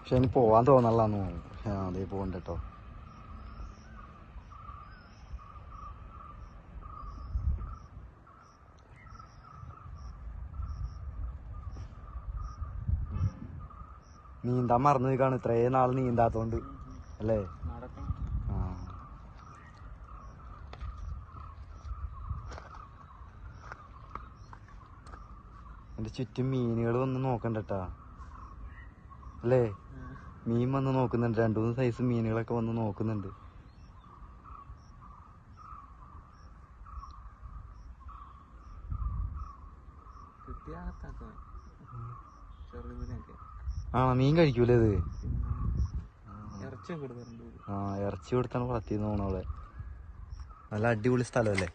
പക്ഷെ ഇനി പോവാൻ തോന്നലാന്ന് തോന്നുന്നു. അതേ പോകണ്ട കേട്ടോ. നീന്താൻ മറന്നു നിൽക്കാണ് ഇത്രയും നാൾ നീന്താത്തോണ്ട് അല്ലേ? ആ എന്റെ ചുറ്റും മീനുകൾ വന്ന് നോക്കണ്ടട്ടാ അല്ലേ? മീൻ വന്ന് നോക്കുന്നുണ്ട്. 2-3 സൈസ് മീനുകളൊക്കെ വന്ന് നോക്കുന്നുണ്ട്. ആ മീൻ കഴിക്കൂലേ ഇത്? ആ ഇറച്ചി കൊടുത്താണ് വളർത്തിയെന്ന് തോന്നുന്നു അവിടെ. നല്ല അടിപൊളി സ്ഥലമല്ലേ?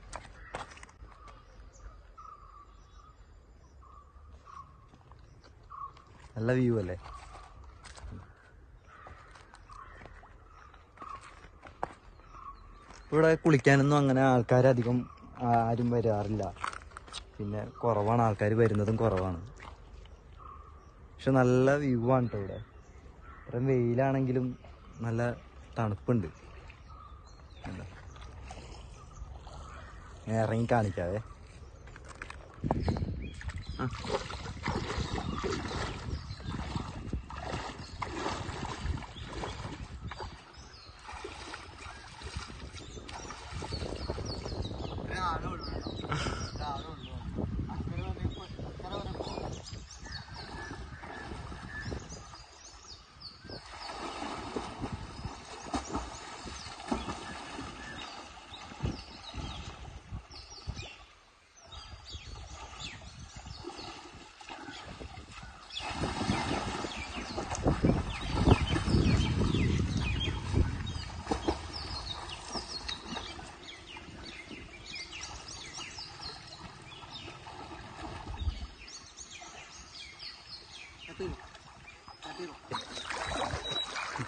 നല്ല വ്യൂ അല്ലേ? ഇവിടെ കുളിക്കാനൊന്നും അങ്ങനെ ആൾക്കാരധികം ആരും വരാറില്ല. പിന്നെ കുറവാണ്, ആൾക്കാർ വരുന്നതും കുറവാണ്. പക്ഷെ നല്ല വ്യൂ ആണ് കേട്ടോ ഇവിടെ. ഇത്രയും വെയിലാണെങ്കിലും നല്ല തണുപ്പുണ്ട്. ഇറങ്ങി കാണിക്കാവേ.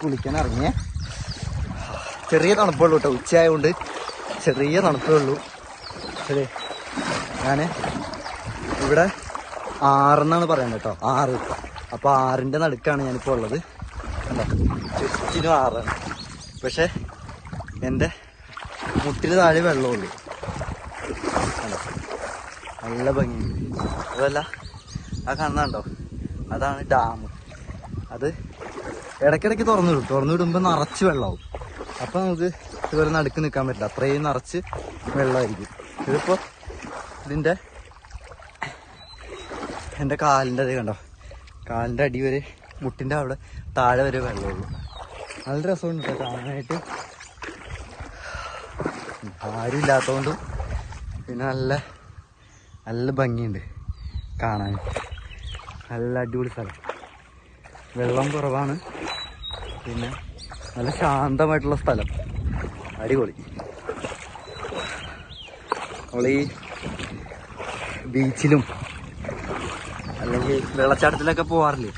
കുളിക്കാൻ ഇറങ്ങിയേ. ചെറിയ തണുപ്പുള്ളൂ കേട്ടോ, ഉച്ചയായതുകൊണ്ട് ചെറിയ തണുപ്പേ ഉള്ളൂ. ശരി, ഞാൻ ഇവിടെ 6 എന്നാണ് പറയുന്നത് കേട്ടോ, 6. അപ്പോൾ 6ന്റെ നടുക്കാണ് ഞാനിപ്പോൾ ഉള്ളത്. അല്ല, ചുറ്റിനും 6ആണ്. പക്ഷെ എൻ്റെ മുട്ടിന് താഴെ വെള്ളമുള്ളൂ. അല്ലോ, നല്ല ഭംഗിയുണ്ട്. അതല്ല, ആ കാണുന്നുണ്ടോ, അതാണ് ഡാം. അത് ഇടയ്ക്കിടയ്ക്ക് തുറന്നു വിടുമ്പോൾ നിറച്ച് വെള്ളമാവും. അപ്പം നമുക്ക് ഇതുപോലെ നടുക്ക് നിൽക്കാൻ പറ്റില്ല, അത്രയും നിറച്ച് വെള്ളമായിരിക്കും. ഇതിപ്പോൾ എൻ്റെ കാലിൻ്റെ അത് കണ്ടോ, കാലിൻ്റെ അടി വരെ, മുട്ടിൻ്റെ അവിടെ താഴെ വരെ വെള്ളമുള്ളൂ. നല്ല രസമുണ്ട് കേട്ടോ കാണാനായിട്ട്. ആരും ഇല്ലാത്തതുകൊണ്ടും പിന്നെ നല്ല ഭംഗിയുണ്ട് കാണാൻ. നല്ല അടിപൊളി സ്ഥലം. വെള്ളം കുറവാണ്, പിന്നെ നല്ല ശാന്തമായിട്ടുള്ള സ്ഥലം. അടിപൊളി. നമ്മൾ ഈ ബീച്ചിലും അല്ലെങ്കിൽ വെള്ളച്ചാട്ടത്തിലൊക്കെ പോകാറില്ലേ,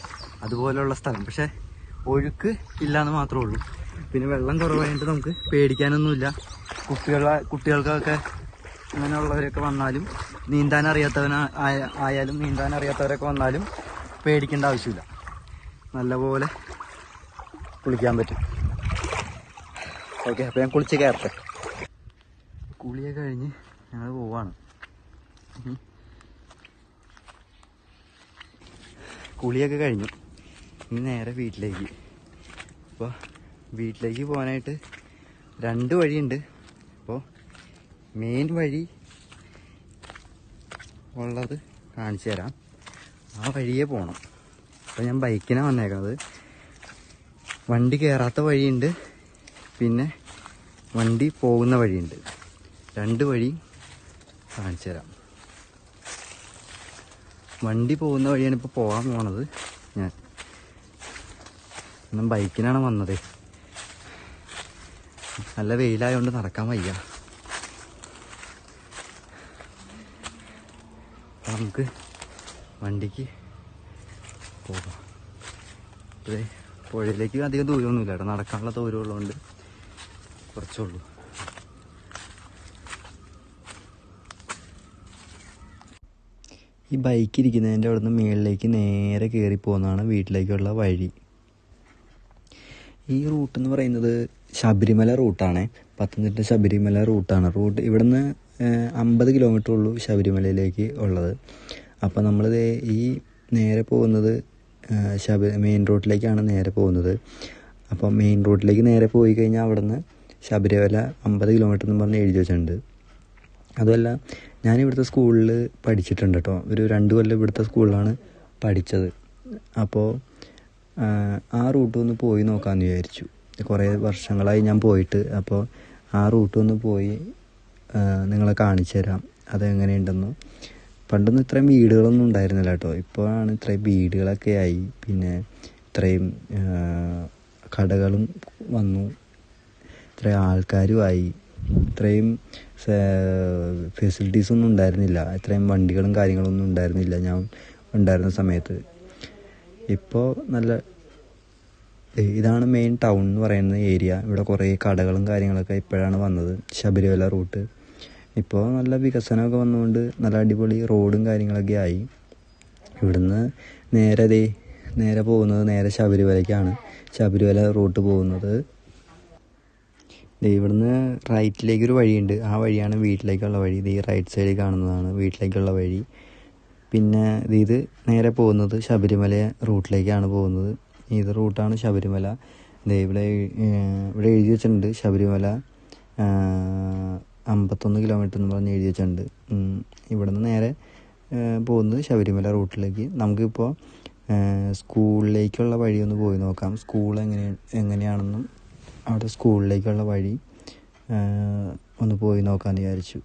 അതുപോലെയുള്ള സ്ഥലം. പക്ഷെ ഒഴുക്ക് ഇല്ലയെന്ന് മാത്രമേ ഉള്ളൂ. പിന്നെ വെള്ളം കുറവായിട്ട് നമുക്ക് പേടിക്കാനൊന്നുമില്ല. കുട്ടികൾക്കൊക്കെ അങ്ങനെയുള്ളവരൊക്കെ വന്നാലും, നീന്താൻ അറിയാത്തവരൊക്കെ വന്നാലും പേടിക്കേണ്ട ആവശ്യമില്ല. നല്ലപോലെ കുളിക്കാൻ പറ്റും. ഓക്കെ, അപ്പോൾ ഞാൻ കുളിച്ച് കയറട്ടെ. കുളിയൊക്കെ കഴിഞ്ഞ് ഞങ്ങൾ പോവാണ്. കുളിയൊക്കെ കഴിഞ്ഞു, ഇനി നേരെ വീട്ടിലേക്ക്. അപ്പോൾ വീട്ടിലേക്ക് പോകാനായിട്ട് 2 വഴിയുണ്ട്. അപ്പോൾ മെയിൻ വഴി ഉള്ളത് കാണിച്ചു തരാം. ആ വഴിയേ പോകണം. അപ്പോൾ ഞാൻ ബൈക്കിനാണ് വന്നേക്കുന്നത്. വണ്ടി കയറാത്ത വഴിയുണ്ട്, പിന്നെ വണ്ടി പോകുന്ന വഴിയുണ്ട്. 2 വഴി കാണിച്ചു തരാം. വണ്ടി പോകുന്ന വഴിയാണ് ഇപ്പോൾ പോകാൻ പോണത്. ഞാൻ ബൈക്കിനാണ് വന്നത്. നല്ല വെയിലായതുകൊണ്ട് നടക്കാൻ വയ്യ. അപ്പം നമുക്ക് വണ്ടിക്ക് പോകാം. അതെ, പുഴയിലേക്ക് അധികം ദൂരമൊന്നുമില്ല കേട്ടോ, നടക്കാനുള്ള ദൂരമുള്ളതുകൊണ്ട് കുറച്ചുള്ളൂ. ഈ ബൈക്ക് ഇരിക്കുന്നതിൻ്റെ അവിടെ നിന്ന് മുകളിലേക്ക് നേരെ കയറി പോകുന്നതാണ് വീട്ടിലേക്കുള്ള വഴി. ഈ റൂട്ട് എന്ന് പറയുന്നത് ശബരിമല റൂട്ടാണ്. പത്തനംതിട്ട ശബരിമല റൂട്ടാണ്. ഇവിടുന്ന് 50 കിലോമീറ്റർ ഉള്ളൂ ശബരിമലയിലേക്ക് ഉള്ളത്. അപ്പോൾ നമ്മളിത് ഈ നേരെ പോകുന്നത് മെയിൻ റോഡിലേക്കാണ് നേരെ പോകുന്നത്. അപ്പോൾ മെയിൻ റോഡിലേക്ക് നേരെ പോയി കഴിഞ്ഞാൽ അവിടെ നിന്ന് ശബരിമല 50 കിലോമീറ്റർ എന്ന് പറഞ്ഞ് എഴുതി വെച്ചിട്ടുണ്ട്. അതുമല്ല, ഞാനിവിടുത്തെ സ്കൂളിൽ പഠിച്ചിട്ടുണ്ട് കേട്ടോ. ഒരു 2 കൊല്ലം ഇവിടുത്തെ സ്കൂളിലാണ് പഠിച്ചത്. അപ്പോൾ ആ റൂട്ട് ഒന്ന് പോയി നോക്കാമെന്ന് വിചാരിച്ചു. കുറേ വർഷങ്ങളായി ഞാൻ പോയിട്ട്. അപ്പോൾ ആ റൂട്ട് ഒന്ന് പോയി നിങ്ങളെ കാണിച്ചു തരാം അതെങ്ങനെയുണ്ടെന്ന്. പണ്ടൊന്നും ഇത്രയും വീടുകളൊന്നും ഉണ്ടായിരുന്നില്ല കേട്ടോ. ഇപ്പോഴാണ് ഇത്രയും വീടുകളൊക്കെ ആയി. പിന്നെ ഇത്രയും കടകളും വന്നു, ഇത്രയും ആൾക്കാരുമായി. ഇത്രയും ഫെസിലിറ്റീസൊന്നും ഉണ്ടായിരുന്നില്ല. ഇത്രയും വണ്ടികളും കാര്യങ്ങളൊന്നും ഉണ്ടായിരുന്നില്ല ഞാൻ ഉണ്ടായിരുന്ന സമയത്ത്. ഇപ്പോൾ നല്ല ഇതാണ് മെയിൻ ടൗൺ എന്ന് പറയുന്ന ഏരിയ. ഇവിടെ കുറേ കടകളും കാര്യങ്ങളൊക്കെ ഇപ്പോഴാണ് വന്നത്. ശബരിമല റൂട്ട് ഇപ്പോൾ നല്ല വികസനമൊക്കെ വന്നുകൊണ്ട് നല്ല അടിപൊളി റോഡും കാര്യങ്ങളൊക്കെ ആയി. ഇവിടുന്ന് നേരെ പോകുന്നത് നേരെ ശബരിമലയ്ക്കാണ്. ശബരിമല റൂട്ട് പോകുന്നത്. ഇവിടുന്ന് റൈറ്റിലേക്കൊരു വഴിയുണ്ട്. ആ വഴിയാണ് വീട്ടിലേക്കുള്ള വഴി. ഈ റൈറ്റ് സൈഡിൽ കാണുന്നതാണ് വീട്ടിലേക്കുള്ള വഴി. പിന്നെ ഇത് നേരെ പോകുന്നത് ശബരിമല റൂട്ടിലേക്കാണ് പോകുന്നത്. ഇത് റൂട്ടാണ് ശബരിമല. ഇവിടെ എഴുതി വെച്ചിട്ടുണ്ട് ശബരിമല 51 കിലോമീറ്റർ എന്ന് പറഞ്ഞ് എഴുതി വെച്ചിട്ടുണ്ട്. ഇവിടെ നിന്ന് നേരെ പോകുന്നത് ശബരിമല റൂട്ടിലേക്ക്. നമുക്കിപ്പോൾ സ്കൂളിലേക്കുള്ള വഴി ഒന്ന് പോയി നോക്കാം. സ്കൂൾ എങ്ങനെയാണെന്നും അവിടെ സ്കൂളിലേക്കുള്ള വഴി ഒന്ന് പോയി നോക്കാമെന്ന് വിചാരിച്ചു.